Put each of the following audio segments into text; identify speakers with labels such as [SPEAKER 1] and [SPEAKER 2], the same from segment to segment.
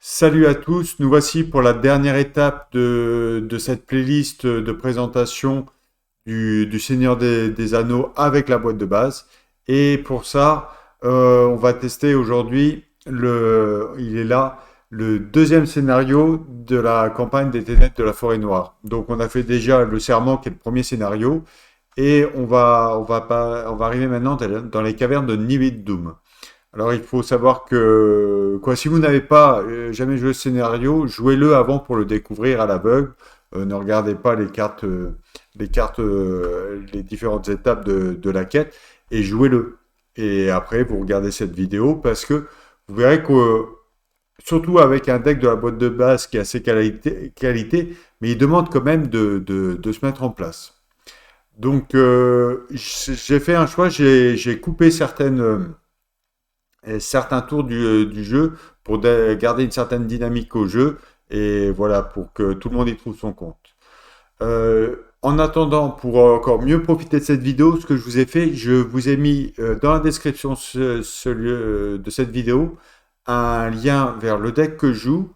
[SPEAKER 1] Salut à tous, nous voici pour la dernière étape de cette playlist de présentation du Seigneur des Anneaux avec la boîte de base. Et pour ça, on va tester aujourd'hui, il est là, le deuxième scénario de la campagne des Ténèbres de la Forêt Noire. Donc on a fait déjà le Serment qui est le premier scénario, et on va arriver maintenant dans les cavernes de Nibid Doom. Alors il faut savoir que quoi, si vous n'avez pas jamais joué ce scénario, jouez-le avant pour le découvrir à l'aveugle. Ne regardez pas les différentes étapes de la quête et jouez-le. Et après, vous regardez cette vidéo parce que vous verrez que surtout avec un deck de la boîte de base qui a ses qualités, mais il demande quand même de se mettre en place. Donc j'ai fait un choix, j'ai coupé certains tours du jeu pour garder une certaine dynamique au jeu et voilà pour que tout le monde y trouve son compte. En attendant, pour encore mieux profiter de cette vidéo, ce que je vous ai fait, je vous ai mis dans la description de cette vidéo un lien vers le deck que je joue.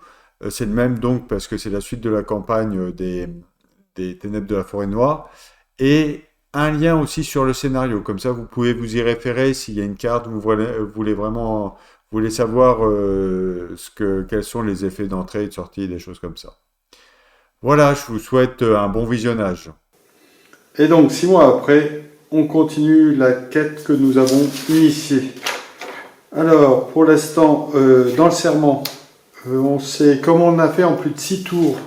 [SPEAKER 1] C'est le même donc parce que c'est la suite de la campagne des Ténèbres de la Forêt Noire. Et un lien aussi sur le scénario. Comme ça, vous pouvez vous y référer s'il y a une carte, vous voulez savoir quels sont les effets d'entrée et de sortie, des choses comme ça. Voilà, je vous souhaite un bon visionnage.
[SPEAKER 2] Et donc, 6 mois après, on continue la quête que nous avons initiée. Alors, pour l'instant, dans le serment, on sait comment on a fait en plus de 6 tours.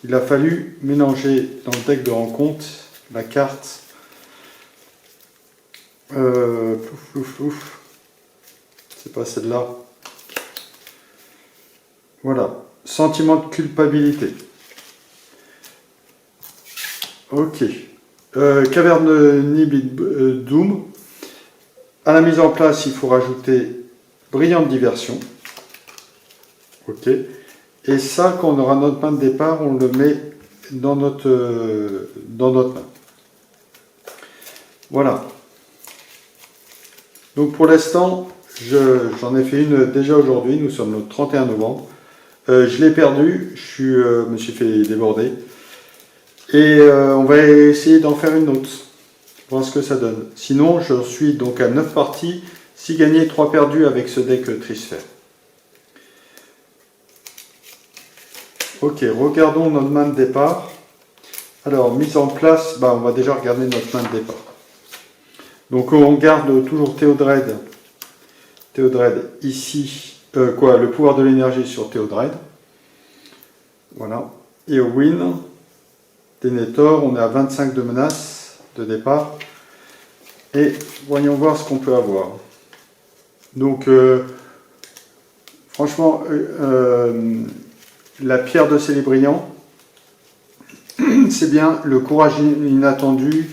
[SPEAKER 2] Il a fallu mélanger dans le deck de rencontre la carte. C'est pas celle-là. Voilà. Sentiment de culpabilité. Ok. Caverne Nibid Doom. À la mise en place, il faut rajouter brillante diversion. Ok. Et ça, quand on aura notre main de départ, on le met dans notre main. Voilà. Donc pour l'instant, j'en ai fait une déjà aujourd'hui. Nous sommes le 31 novembre. Je l'ai perdu. Me suis fait déborder. Et on va essayer d'en faire une autre. Voir ce que ça donne. Sinon, je suis donc à 9 parties. 6 gagnés, 3 perdus avec ce deck Trisphère. Ok, regardons notre main de départ. Alors, mise en place, on va déjà regarder notre main de départ. Donc, on garde toujours Théodred. Théodred ici. Le pouvoir de l'énergie sur Théodred. Voilà. Eowyn. Denethor, on est à 25 de menaces de départ. Et voyons voir ce qu'on peut avoir. Donc, franchement, la pierre de Célébriand, c'est bien le courage inattendu,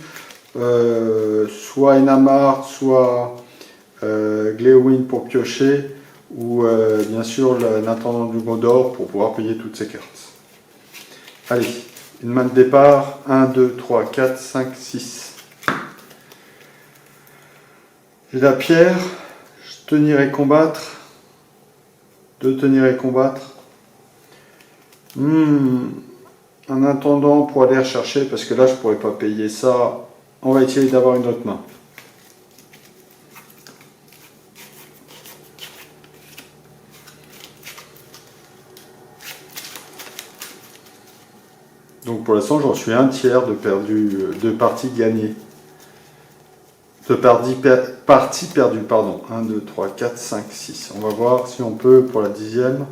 [SPEAKER 2] soit Enamar, soit Gléowyn pour piocher, ou bien sûr l'intendant du Gondor pour pouvoir payer toutes ses cartes. Allez, une main de départ, 1, 2, 3, 4, 5, 6. J'ai la pierre, tenir et combattre, de tenir et combattre. Un intendant pour aller rechercher, parce que là je ne pourrais pas payer ça. On va essayer d'avoir une autre main. Donc pour l'instant j'en suis un tiers de parties gagnées. De parties perdues, pardon. 1, 2, 3, 4, 5, 6. On va voir si on peut pour la 10e.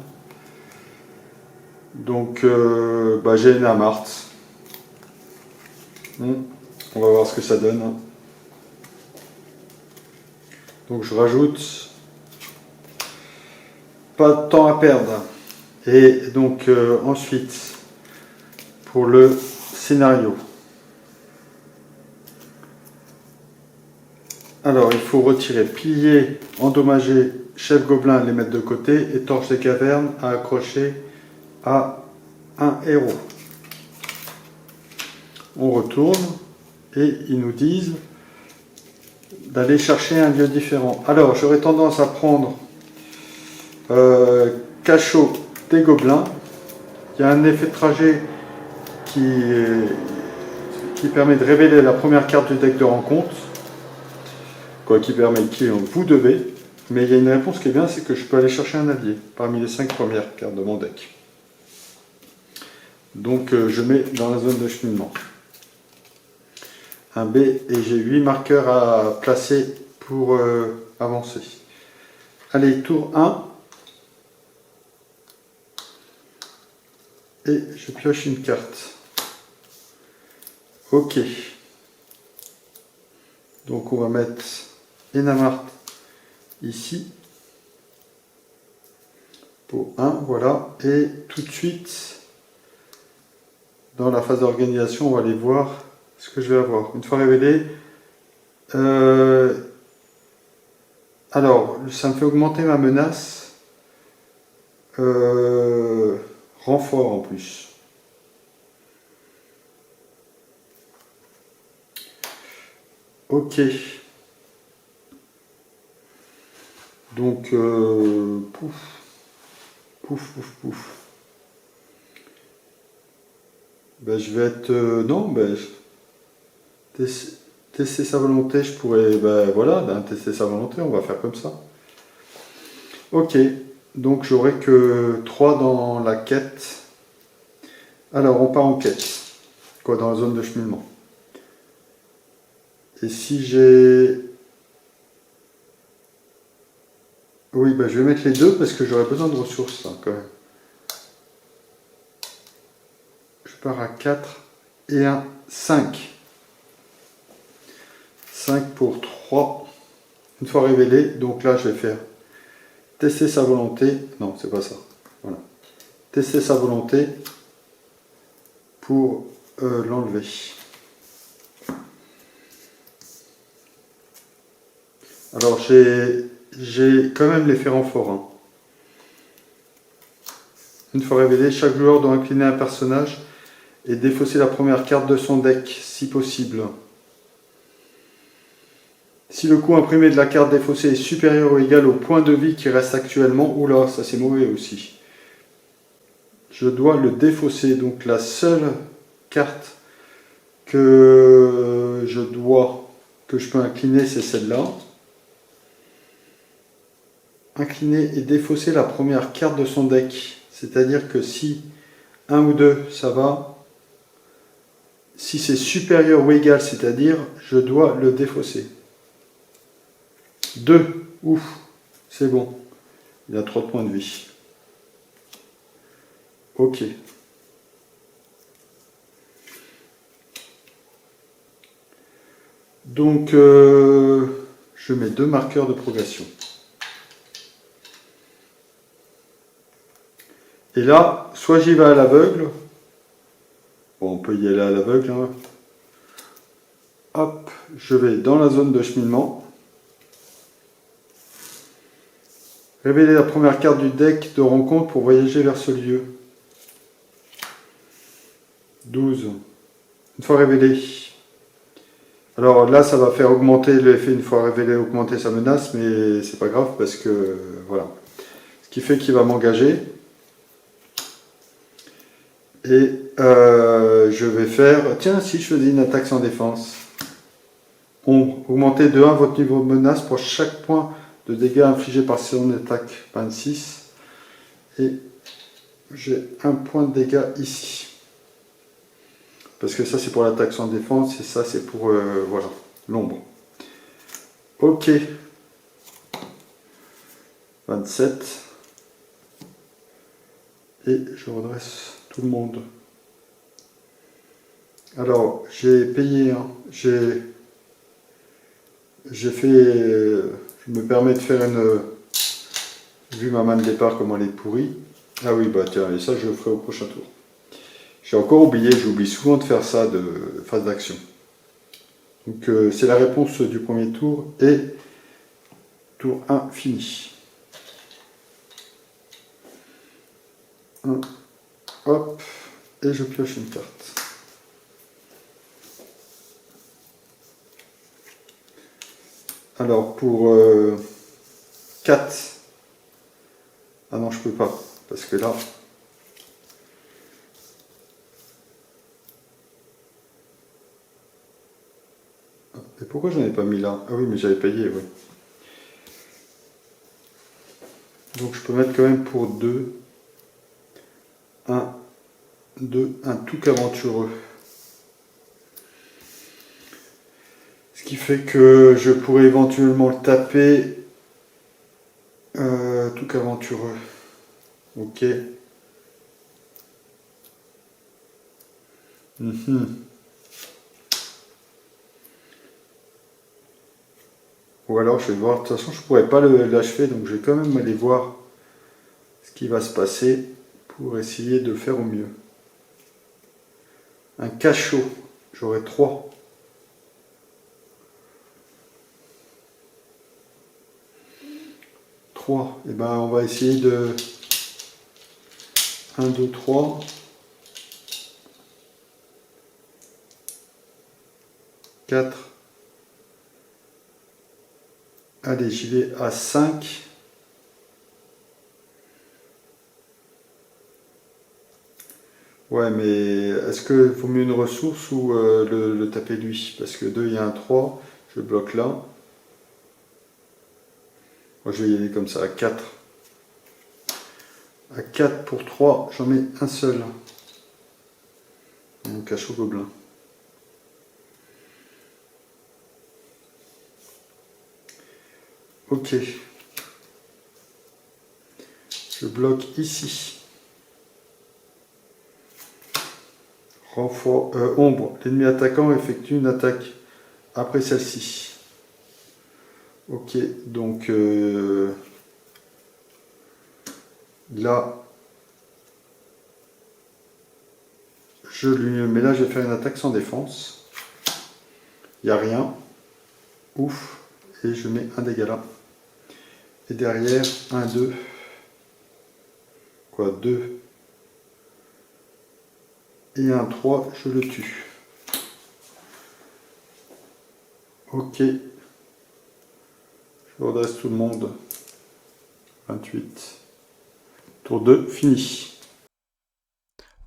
[SPEAKER 2] Donc j'ai Enamart. On va voir ce que ça donne. Donc je rajoute. Pas de temps à perdre. Et donc ensuite, pour le scénario. Alors il faut retirer pilier, endommager, chef gobelin, les mettre de côté, et torche des cavernes à accrocher à un héros. On retourne et ils nous disent d'aller chercher un lieu différent. Alors j'aurais tendance à prendre cachot des gobelins. Il y a un effet de trajet qui permet de révéler la première carte du deck de rencontre. Quoi qui permet qui vous devez. Mais il y a une réponse qui est bien, c'est que je peux aller chercher un allié parmi les 5 premières cartes de mon deck. Donc je mets dans la zone de cheminement un B et j'ai 8 marqueurs à placer pour avancer. Allez, tour 1. Et je pioche une carte. Ok. Donc on va mettre Enamart ici. Pour 1, voilà. Et tout de suite, dans la phase d'organisation, on va aller voir ce que je vais avoir. Une fois révélé, alors, ça me fait augmenter ma menace. Renfort en plus. Ok. Donc, pouf. Pouf, pouf, pouf. Ben, je vais être... non, ben... Tester sa volonté, je pourrais... Ben voilà, ben, tester sa volonté, on va faire comme ça. Ok. Donc, j'aurai que 3 dans la quête. Alors, on part en quête. Quoi, dans la zone de cheminement. Et si j'ai... Oui, ben, je vais mettre les deux parce que j'aurai besoin de ressources, là, quand même. Je pars à 4 et 1, 5. 5 pour 3. Une fois révélé, donc là, je vais faire tester sa volonté. Non, c'est pas ça. Voilà. Tester sa volonté pour l'enlever. Alors, j'ai quand même l'effet renfort. Hein. Une fois révélé, chaque joueur doit incliner un personnage et défausser la première carte de son deck, si possible. Si le coût imprimé de la carte défaussée est supérieur ou égal au point de vie qui reste actuellement, oula, ça c'est mauvais aussi. Je dois le défausser, donc la seule carte que je peux incliner, c'est celle-là. Incliner et défausser la première carte de son deck. C'est-à-dire que si 1 ou 2, ça va. Si c'est supérieur ou égal, c'est-à-dire, je dois le défausser. 2, ouf, c'est bon. Il a 3 points de vie. Ok. Donc, je mets 2 marqueurs de progression. Et là, soit j'y vais à l'aveugle. Bon, on peut y aller à l'aveugle. Hein. Hop, je vais dans la zone de cheminement. Révéler la première carte du deck de rencontre pour voyager vers ce lieu. 12. Une fois révélé. Alors là, ça va faire augmenter l'effet une fois révélé, augmenter sa menace, mais c'est pas grave parce que voilà. Ce qui fait qu'il va m'engager. Et je vais faire... Tiens, si je faisais une attaque sans défense. Augmentez de 1 votre niveau de menace pour chaque point de dégâts infligés par son attaque. 26. Et j'ai 1 point de dégâts ici. Parce que ça c'est pour l'attaque sans défense et ça c'est pour voilà, l'ombre. Ok. 27. Et je redresse tout le monde. Alors, j'ai payé, hein. J'ai fait... je me permets de faire une... Vu ma main de départ, comment elle est pourrie. Ah oui, bah tiens, et ça je le ferai au prochain tour. J'ai encore oublié, j'oublie souvent de faire ça de phase d'action. Donc c'est la réponse du premier tour et tour 1 fini. 1, hop, et je pioche une carte. Alors pour 4, ah non je peux pas, parce que là pourquoi j'en ai pas mis là? Ah oui, mais j'avais payé, oui. Donc je peux mettre quand même pour 2. 1, 2, un touc aventureux. Ce qui fait que je pourrais éventuellement le taper. Touc aventureux. Ok. Ou alors je vais voir, de toute façon je pourrais pas l'achever, donc je vais quand même aller voir ce qui va se passer pour essayer de faire au mieux. Un cachot, j'aurai 3. Et ben on va essayer de 1, 2, 3. 4. Allez, j'y vais à 5. Ouais, mais est-ce qu'il vaut mieux une ressource ou le taper lui? Parce que 2, il y a un 3. Je bloque là. Moi, je vais y aller comme ça, à 4. À 4 pour 3, j'en mets un seul. Mon cachot gobelin. Ok. Je bloque ici. Renfort, ombre. L'ennemi attaquant effectue une attaque après celle-ci. Ok, donc là, je lui mets là, je vais faire une attaque sans défense. Il n'y a rien. Ouf. Et je mets un dégât là. Et derrière, 1, 2. Quoi, 2. Et un 3, je le tue. Ok. Je redresse tout le monde. 28. Tour 2, fini.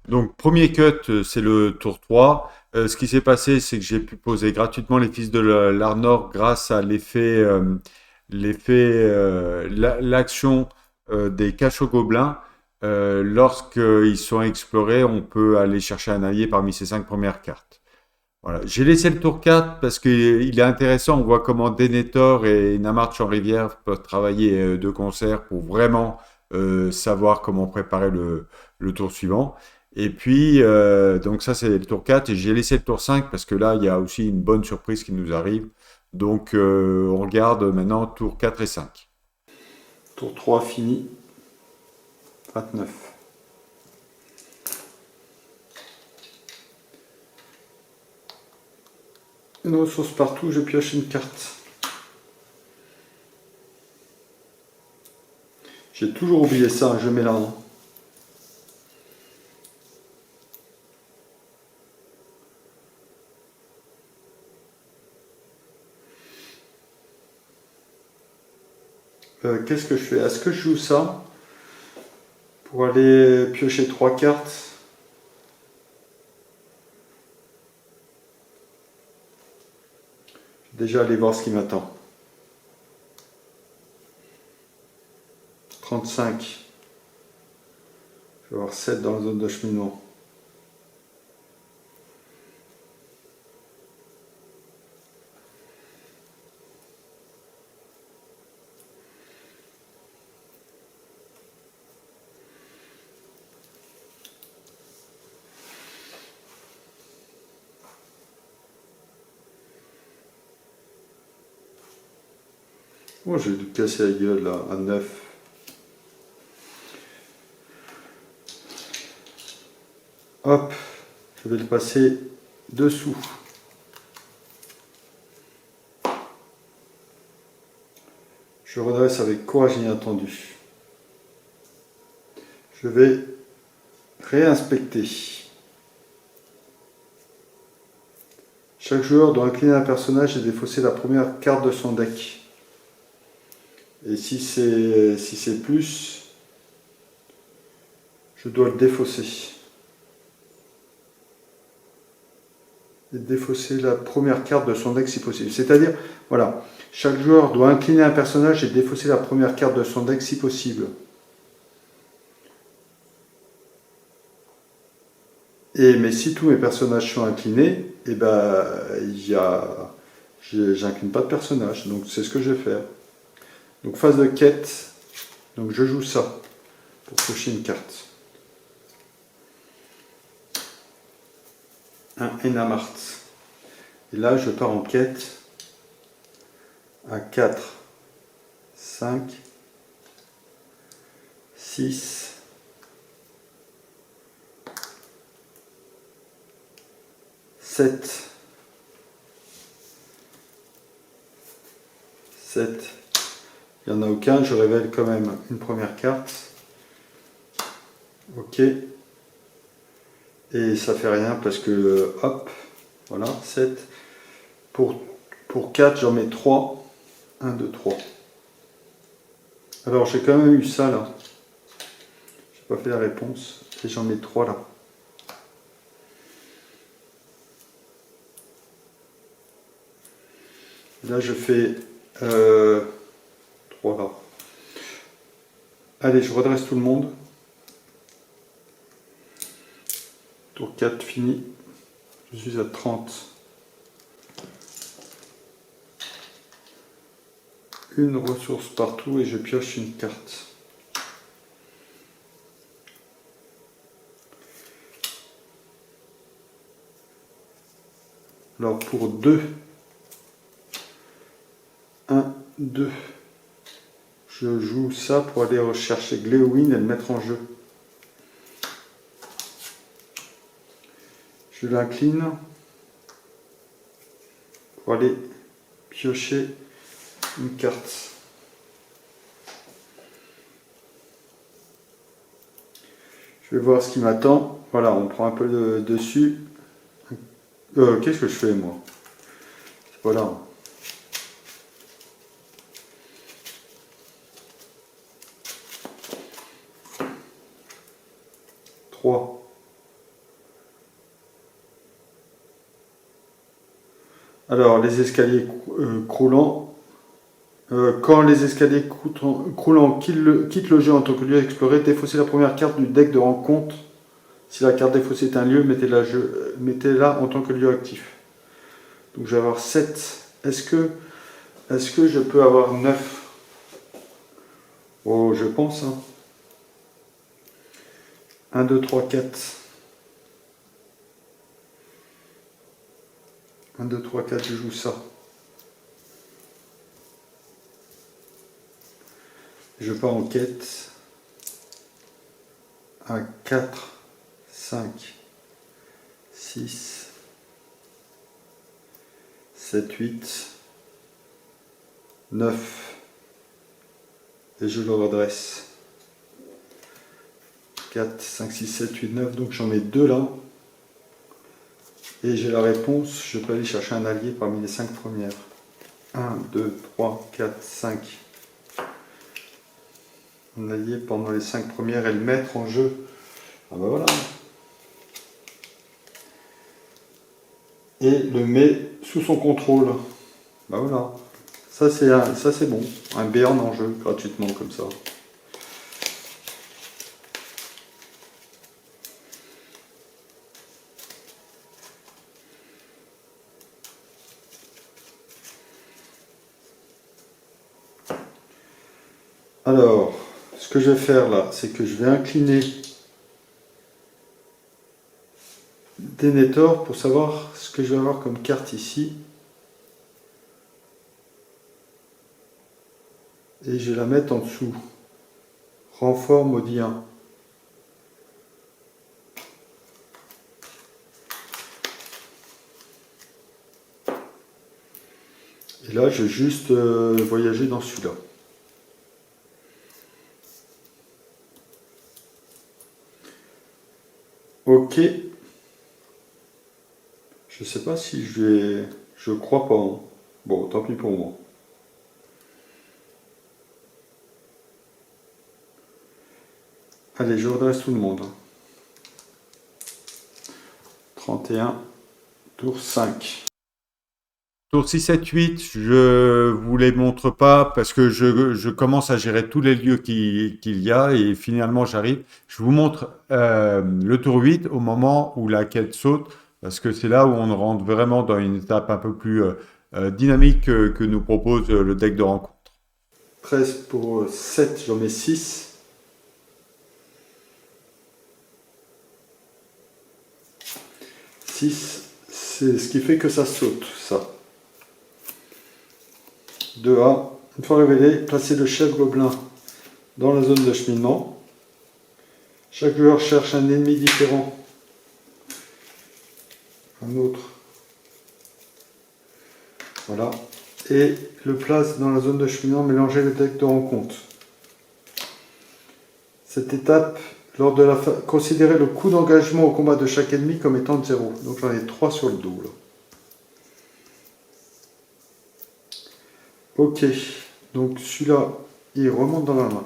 [SPEAKER 1] Donc, premier cut, c'est le tour 3. Ce qui s'est passé, c'est que j'ai pu poser gratuitement les fils de l'Arnor grâce à l'action des cachots gobelins. Lorsqu'ils sont explorés, on peut aller chercher un allié parmi ces 5 premières cartes. Voilà. J'ai laissé le tour 4 parce qu'il est intéressant. On voit comment Denethor et Namarch en rivière peuvent travailler de concert pour vraiment savoir comment préparer le tour suivant. Et puis, donc ça, c'est le tour 4. Et j'ai laissé le tour 5 parce que là, il y a aussi une bonne surprise qui nous arrive. Donc, on regarde maintenant tour 4 et 5.
[SPEAKER 2] Tour 3, fini. 29. Une ressource partout, je pioche une carte. J'ai toujours oublié ça, je mets là. Qu'est-ce que je fais? Est-ce que je joue ça pour aller piocher 3 cartes? Déjà aller voir ce qui m'attend. 35. Je vais avoir 7 dans la zone d'acheminement. Oh, j'ai dû casser la gueule là, à 9. Hop, je vais le passer dessous. Je redresse avec courage inattendu. Je vais réinspecter. Chaque joueur doit incliner un personnage et défausser la première carte de son deck. Et si c'est plus, je dois le défausser. et défausser la première carte de son deck si possible. C'est-à-dire, voilà, chaque joueur doit incliner un personnage et défausser la première carte de son deck si possible. Mais si tous mes personnages sont inclinés, et ben, j'incline pas de personnage. Donc c'est ce que je vais faire. Donc phase de quête. Donc je joue ça pour toucher une carte. Un Enamart. Et là je pars en quête à 4, 5, 6, 7, 7. Il n'y en a aucun, je révèle quand même une première carte. Ok. Et ça fait rien parce que, hop, voilà, 7. Pour 4, j'en mets 3. 1, 2, 3. Alors, j'ai quand même eu ça là. J'ai pas fait la réponse. Et j'en mets 3 là. Là, je fais 3 là. Allez, je redresse tout le monde. Tour 4 fini. Je suis à 30. Une ressource partout et je pioche une carte. Alors pour 2. 1, 2. Je joue ça pour aller rechercher Gléowin et le mettre en jeu. Je l'incline pour aller piocher une carte. Je vais voir ce qui m'attend. Voilà, on prend un peu dessus. Qu'est-ce que je fais moi? Voilà. 3. Alors, les escaliers croulants. Quand les escaliers croulants quittent le jeu en tant que lieu à explorer, défaussez la première carte du deck de rencontre. Si la carte défaussée est un lieu, mettez-la en tant que lieu actif. Donc je vais avoir 7. Est-ce que je peux avoir 9? Oh, je pense. Hein. 1, 2, 3, 4. 1, 2, 3, 4, je joue ça. Je pars en quête à 4, 5, 6, 7, 8, 9. Et je le redresse. 4, 5, 6, 7, 8, 9. Donc j'en mets 2 là. Et j'ai la réponse. Je peux aller chercher un allié parmi les 5 premières. 1, 2, 3, 4, 5. Un allié pendant les 5 premières et le mettre en jeu. Ah ben voilà. Et le met sous son contrôle. Ben voilà. Ça c'est bon. Un Béarn en jeu gratuitement comme ça. Alors, ce que je vais faire là, c'est que je vais incliner Denethor pour savoir ce que je vais avoir comme carte ici. Et je vais la mettre en dessous. Renfort maudit 1. Et là, je vais juste voyager dans celui-là. Ok. Je sais pas si je vais... Je crois pas. Hein. Bon, tant pis pour moi. Allez, je redresse tout le monde. 31, Tour 5.
[SPEAKER 1] Tour 6, 7, 8, je vous les montre pas parce que je commence à gérer tous les lieux qu'il y a et finalement j'arrive. Je vous montre le tour 8 au moment où la quête saute parce que c'est là où on rentre vraiment dans une étape un peu plus dynamique que nous propose le deck de rencontre.
[SPEAKER 2] 13 pour 7, j'en mets 6. C'est ce qui fait que ça saute, ça. 2A. Une fois révélé, placez le chef gobelin dans la zone de cheminement. Chaque joueur cherche un ennemi différent. Un autre. Voilà. Et le place dans la zone de cheminement, mélangez le deck de rencontre. Cette étape, lors de la considérez le coût d'engagement au combat de chaque ennemi comme étant de 0. Donc j'en ai 3 sur le double. Ok. Donc celui-là, il remonte dans la main.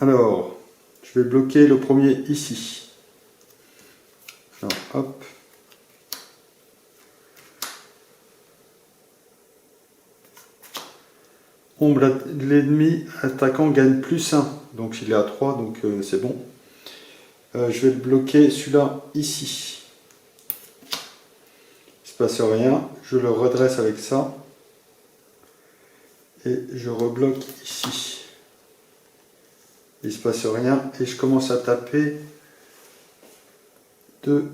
[SPEAKER 2] Alors, je vais bloquer le premier ici. Alors, hop. Ombre, l'ennemi attaquant gagne +1. Donc il est à 3, donc c'est bon. Je vais le bloquer celui-là ici. Il ne se passe rien. Je le redresse avec ça. Et je rebloque ici. Il ne se passe rien. Et je commence à taper 2,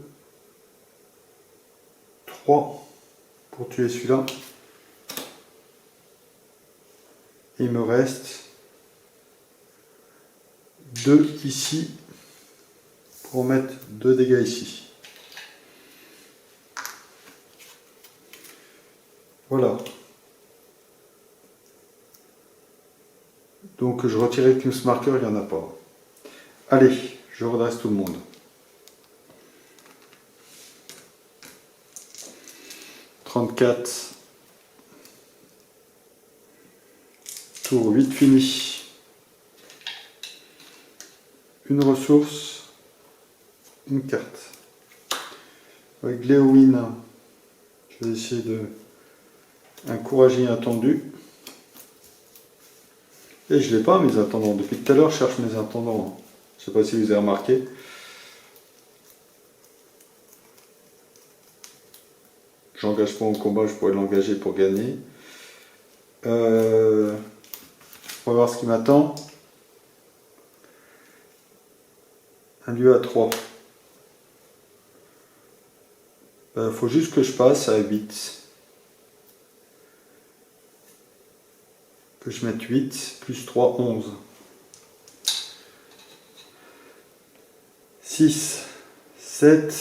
[SPEAKER 2] 3 pour tuer celui-là. Il me reste 2 ici pour mettre 2 dégâts ici. Voilà. Donc je retire le King's Marker, il n'y en a pas. Allez, je redresse tout le monde. « 34. Tour 8 fini. Une ressource, une carte. Avec Léowin, je vais essayer de... Un courage inattendu. Et je ne l'ai pas mes intendants. Depuis tout à l'heure, je cherche mes intendants. Je ne sais pas si vous avez remarqué. J'engage pas en combat, je pourrais l'engager pour gagner. On va voir ce qui m'attend. Un lieu à 3. Il faut juste que je passe à 8. Que je mette 8, plus 3, 11. 6, 7,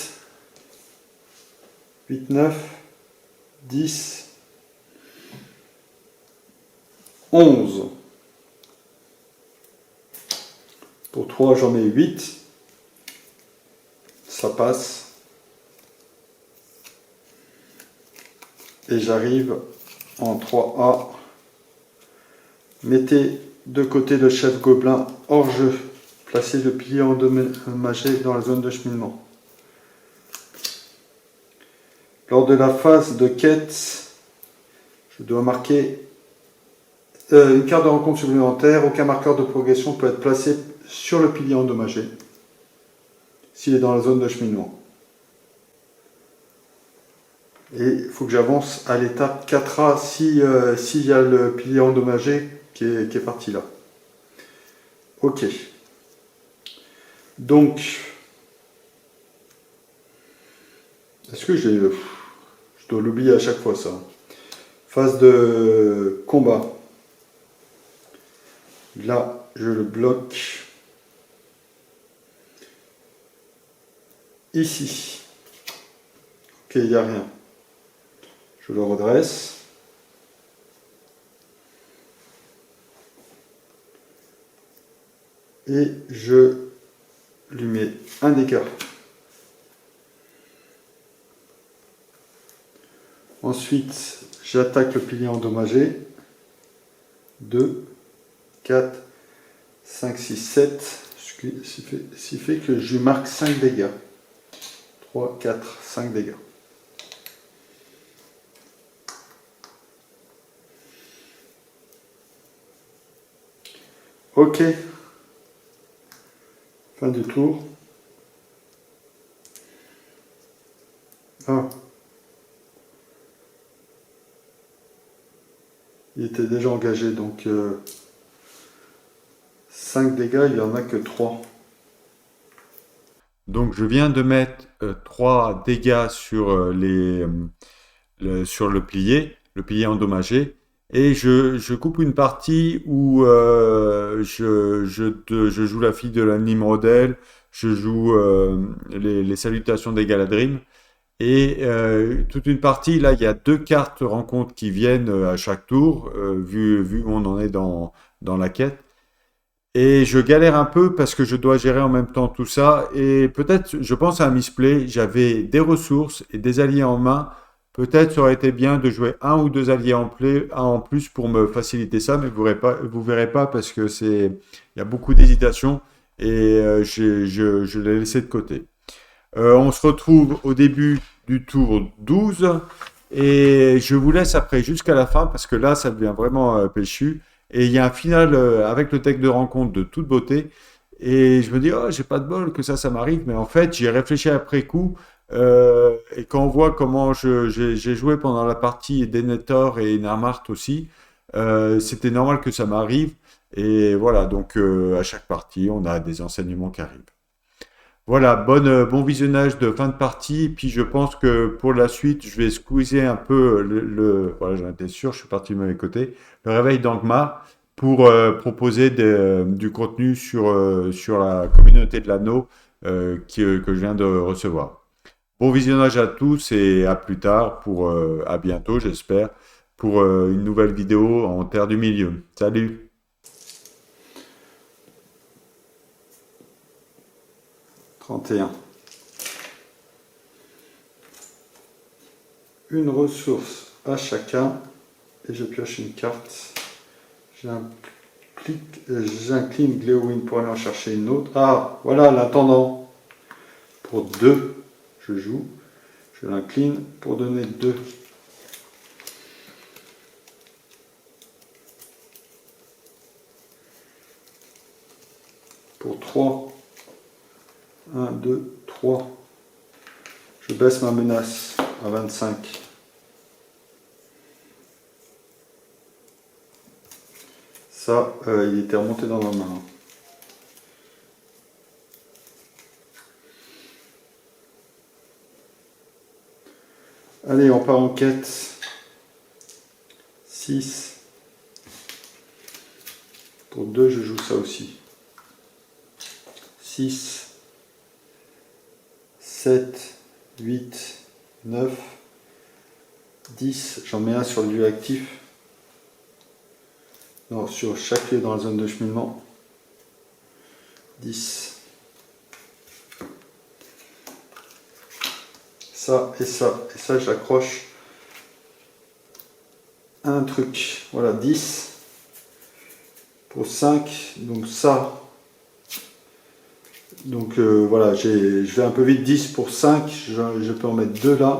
[SPEAKER 2] 8, 9, 10, 11. Pour 3, j'en mets 8. Ça passe. Et j'arrive en 3A. Mettez de côté le chef gobelin hors jeu. Placez le pilier endommagé dans la zone de cheminement. Lors de la phase de quête, je dois marquer une carte de rencontre supplémentaire. Aucun marqueur de progression peut être placé sur le pilier endommagé s'il est dans la zone de cheminement. Et il faut que j'avance à l'étape 4A s'il y a le pilier endommagé qui est parti là. Ok. Donc, est-ce que je dois l'oublier à chaque fois ça. Phase de combat. Là, je le bloque. Ici. Ok, il n'y a rien. Je le redresse. Et je lui mets un dégât. Ensuite, j'attaque le pilier endommagé. 2, 4, 5, 6, 7. Ce qui fait que je lui marque 5 dégâts. 3, 4, 5 dégâts. Ok. Fin du tour. Ah. Il était déjà engagé, donc 5 dégâts, il n'y en a que 3.
[SPEAKER 1] Donc je viens de mettre 3 dégâts sur, sur le plié endommagé, et je coupe une partie où je joue la fille de la Nimrodel, je joue les salutations des Galadrim, et toute une partie, là il y a 2 cartes rencontres qui viennent à chaque tour, vu où on en est dans la quête. Et je galère un peu parce que je dois gérer en même temps tout ça. Et peut-être, je pense à un misplay, j'avais des ressources et des alliés en main. Peut-être ça aurait été bien de jouer un ou deux alliés en plus pour me faciliter ça, mais vous verrez pas parce que il y a beaucoup d'hésitation et je l'ai laissé de côté. On se retrouve au début du tour 12 et je vous laisse après jusqu'à la fin parce que là, ça devient vraiment péchu. Et il y a un final avec le deck de rencontre de toute beauté. Et je me dis, oh, j'ai pas de bol que ça m'arrive. Mais en fait, j'y ai réfléchi après coup. Et quand on voit comment j'ai joué pendant la partie Denethor et Narmart aussi, c'était normal que ça m'arrive. Et voilà, donc à chaque partie, on a des enseignements qui arrivent. Voilà, bon visionnage de fin de partie. Puis je pense que pour la suite, je vais squeezer un peu voilà, j'en étais sûr, je suis parti du mauvais côté, le réveil d'Angmar pour proposer du contenu sur la communauté de l'anneau que je viens de recevoir. Bon visionnage à tous et à plus tard à bientôt, j'espère, pour une nouvelle vidéo en Terre du Milieu. Salut!
[SPEAKER 2] 31. Une ressource à chacun et je pioche une carte. J'incline Gléowin pour aller en chercher une autre. Ah, voilà l'intendant. Pour 2, je joue. Je l'incline pour donner 2. Pour 3. 1, 2, 3. Je baisse ma menace à 25. Ça, il était remonté dans ma main. Allez, on part en quête. 6. Pour 2, je joue ça aussi. 6. 7, 8, 9, 10. J'en mets un sur le lieu actif. Non, sur chaque lieu dans la zone de cheminement. 10. Ça et ça. Et ça, j'accroche un truc. Voilà, 10. Pour 5. Donc ça. Donc voilà, je vais un peu vite. 10 pour 5. Je peux en mettre 2 là.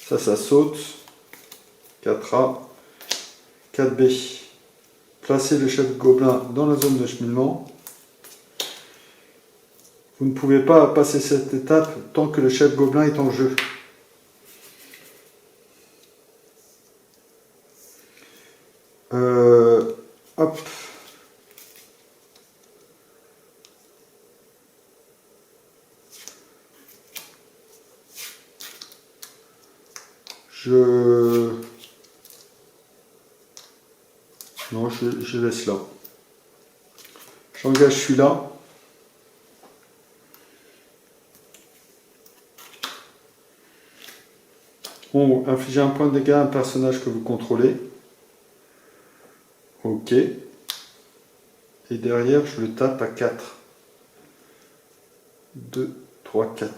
[SPEAKER 2] Ça saute. 4A. 4B. Placez le chef gobelin dans la zone de cheminement. Vous ne pouvez pas passer cette étape tant que le chef gobelin est en jeu. Hop. Non, je laisse là. J'engage celui-là. On inflige un point de dégâts à un personnage que vous contrôlez. Ok. Et derrière, je le tape à 4. 2, 3, 4.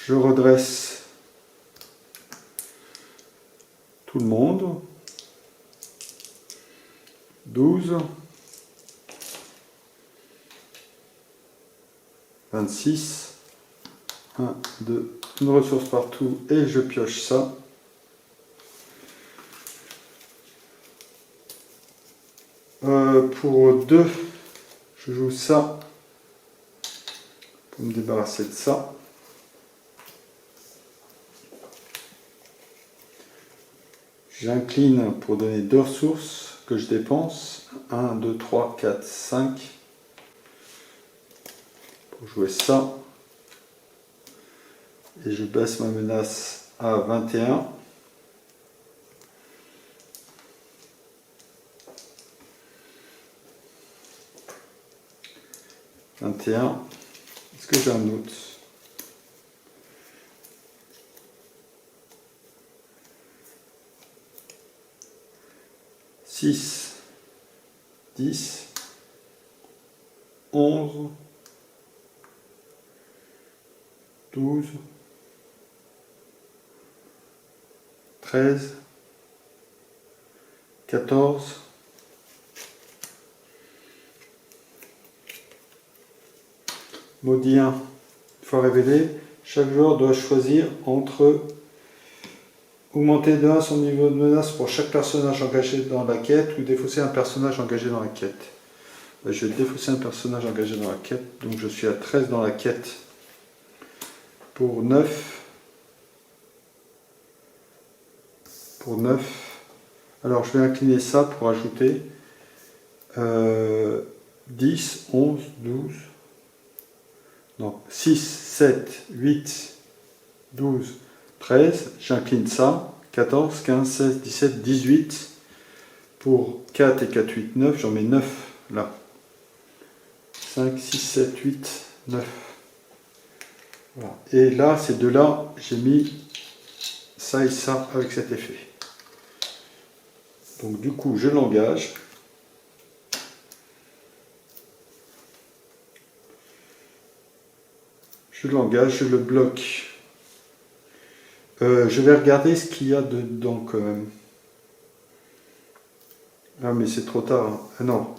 [SPEAKER 2] Je redresse tout le monde. 12. 26. 1, 2, une ressource partout et je pioche ça. Pour 2, je joue ça pour me débarrasser de ça. J'incline pour donner 2 ressources que je dépense. 1, 2, 3, 4, 5. Pour jouer ça. Et je baisse ma menace à 21. Est-ce que j'ai un autre? « 6, 10, 11, 12, 13, 14, 1, une fois révélé, chaque joueur doit choisir entre augmenter de 1 son niveau de menace pour chaque personnage engagé dans la quête ou défausser un personnage engagé dans la quête. Je vais défausser un personnage engagé dans la quête, donc je suis à 13 dans la quête pour 9. Pour 9. Alors je vais incliner ça pour ajouter 10, 11, 12, non, 6, 7, 8, 12, 13, j'incline ça, 14, 15, 16, 17, 18, pour 4 et 4, 8, 9, j'en mets 9 là. 5, 6, 7, 8, 9. Voilà. Et là, ces deux-là, j'ai mis ça et ça avec cet effet. Donc du coup, je l'engage. Je l'engage, je le bloque. Je vais regarder ce qu'il y a dedans quand même. Ah mais c'est trop tard. Hein. Ah non.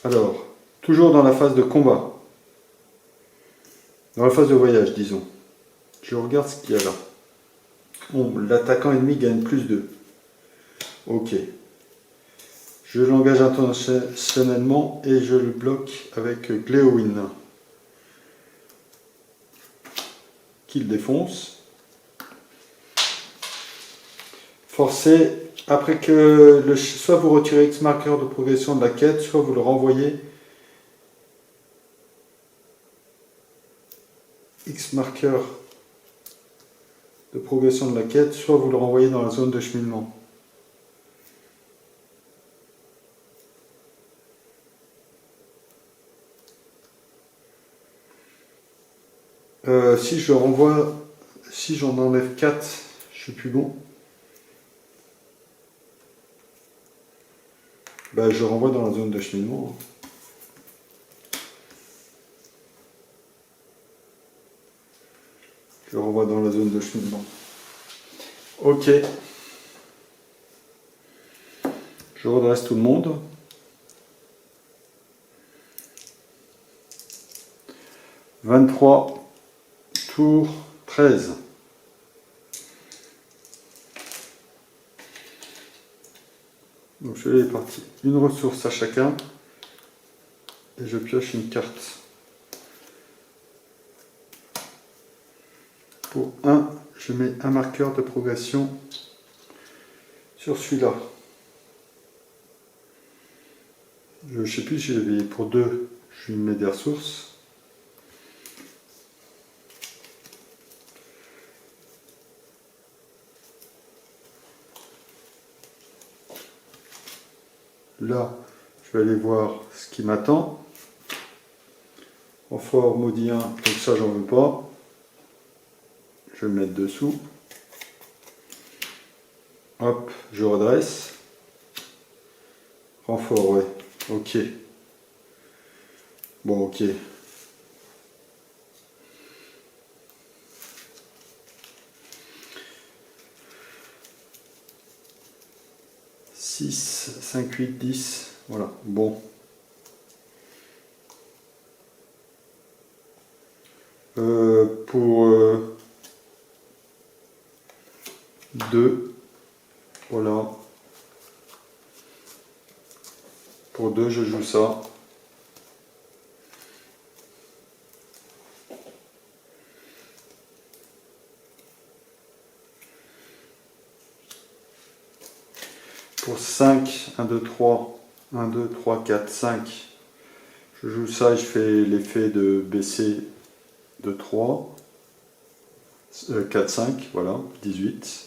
[SPEAKER 2] Alors, toujours dans la phase de combat. Dans la phase de voyage, disons. Je regarde ce qu'il y a là. Bon, l'attaquant ennemi gagne plus 2. Ok. Je l'engage intentionnellement et je le bloque avec Gléowin. Qui le défonce. Forcez, après que soit vous retirez X marqueur de progression de la quête, soit vous le renvoyez X marqueur de progression de la quête, soit vous le renvoyez dans la zone de cheminement. Si je renvoie, si j'en enlève 4, je suis plus bon. Bah, je renvoie dans la zone de cheminement. Je renvoie dans la zone de cheminement. Ok. Je redresse tout le monde. « 23, tour 13. » Donc je vais parti. Une ressource à chacun. Et je pioche une carte. Pour 1, je mets un marqueur de progression sur celui-là. Je ne sais plus si j'avais pour 2, je lui mets des ressources. Là, je vais aller voir ce qui m'attend. Renfort maudit 1, donc ça j'en veux pas. Je vais le mettre dessous. Hop, je redresse. Renfort, ouais. Ok. Bon, ok. 6, 5, 8, 10. Voilà, bon. Pour 2, voilà. Pour 2, je joue ça. Pour 5, 1, 2, 3, 1, 2, 3, 4, 5. Je joue ça et je fais l'effet de baisser de 3. 4, 5, voilà, 18.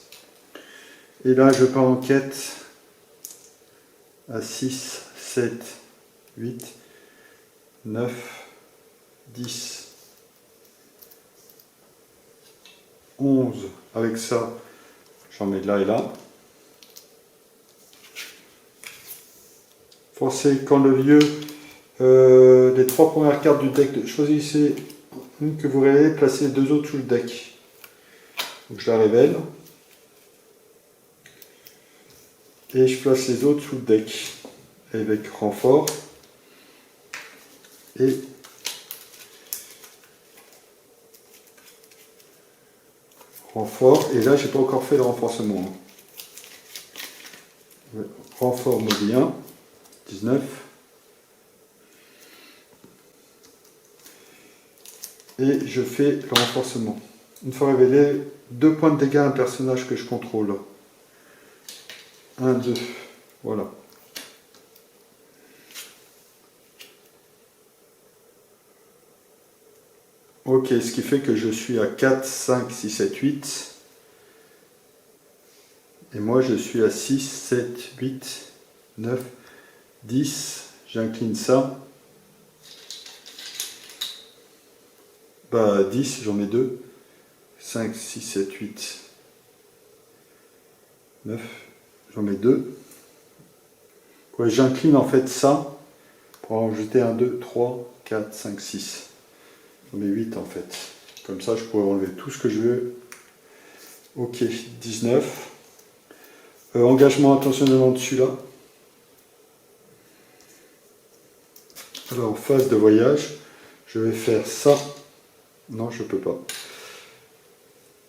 [SPEAKER 2] Et là, je pars en quête à 6, 7, 8, 9, 10, 11. Avec ça, j'en mets là et là. Forcez quand le lieu, les 3 premières cartes du deck, choisissez une que vous révélez, placez les 2 autres sous le deck. Donc je la révèle. Et je place les autres sous le deck avec renfort. Et renfort. Et là, j'ai pas encore fait le renforcement. Renfort mobilien. 19. Et je fais le renforcement. Une fois révélé, 2 points de dégâts à un personnage que je contrôle. 1, 2. Voilà. Ok, ce qui fait que je suis à 4, 5, 6, 7, 8. Et moi, je suis à 6, 7, 8, 9, 10. J'incline ça. Bah, 10, j'en mets 2. 5, 6, 7, 8, 9. J'en mets 2. Ouais, j'incline en fait ça pour en jeter 1, 2, 3, 4, 5, 6. J'en mets 8 en fait. Comme ça, je pourrais enlever tout ce que je veux. Ok, 19. Engagement intentionnellement dessus là. Alors, phase de voyage, je vais faire ça. Non, je peux pas.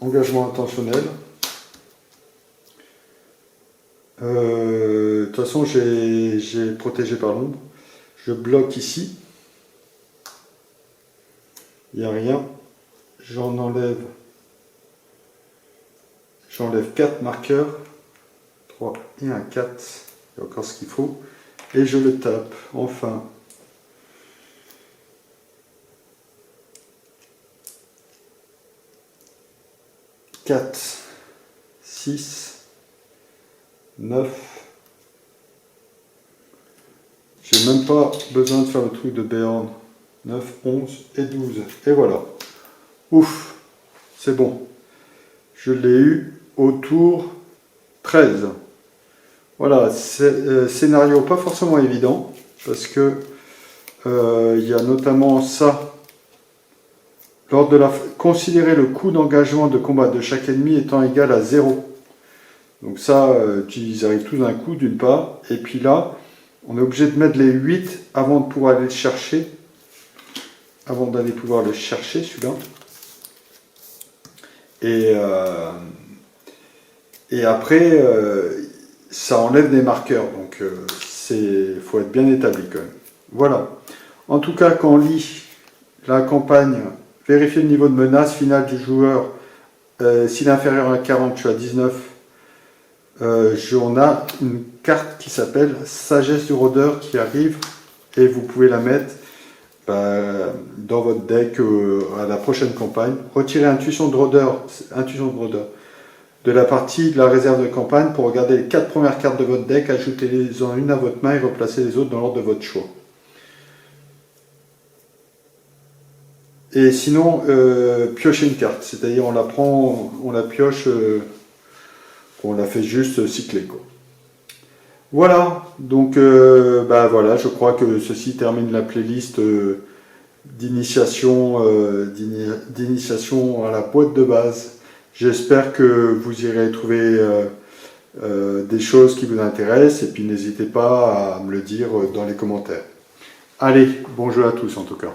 [SPEAKER 2] Engagement intentionnel. De toute façon, j'ai protégé par l'ombre. Je bloque ici. Il n'y a rien. J'en enlève. J'enlève 4 marqueurs. 3 et un 4. Il y a encore ce qu'il faut. Et je le tape. Enfin. « 4, 6, 9. J'ai même pas besoin de faire le truc de Béarn. 9, 11 et 12. Et voilà. Ouf, c'est bon. Je l'ai eu au tour 13. Voilà, scénario pas forcément évident, parce que il y a notamment ça. Lors de considérer le coût d'engagement de combat de chaque ennemi étant égal à 0. Donc ça, ils arrivent tous d'un coup d'une part. Et puis là, on est obligé de mettre les 8 avant de pouvoir aller le chercher. Avant d'aller pouvoir le chercher, celui-là. Et après, ça enlève des marqueurs. Donc il faut être bien établi quand même. Voilà. En tout cas, quand on lit la campagne, vérifier le niveau de menace finale du joueur. S'il est inférieur à 40, je suis à 19. On a une carte qui s'appelle Sagesse du rôdeur qui arrive et vous pouvez la mettre dans votre deck à la prochaine campagne. Retirez intuition de rôdeur de la partie de la réserve de campagne pour regarder les 4 premières cartes de votre deck, ajoutez-les-en une à votre main et replacez les autres dans l'ordre de votre choix. Et sinon, piocher une carte, c'est-à-dire on la prend, on la pioche, on la fait juste cycler, quoi. Voilà, donc voilà, je crois que ceci termine la playlist d'initiation à la boîte de base. J'espère que vous irez trouver des choses qui vous intéressent, et puis n'hésitez pas à me le dire dans les commentaires. Allez, bon jeu à tous en tout cas.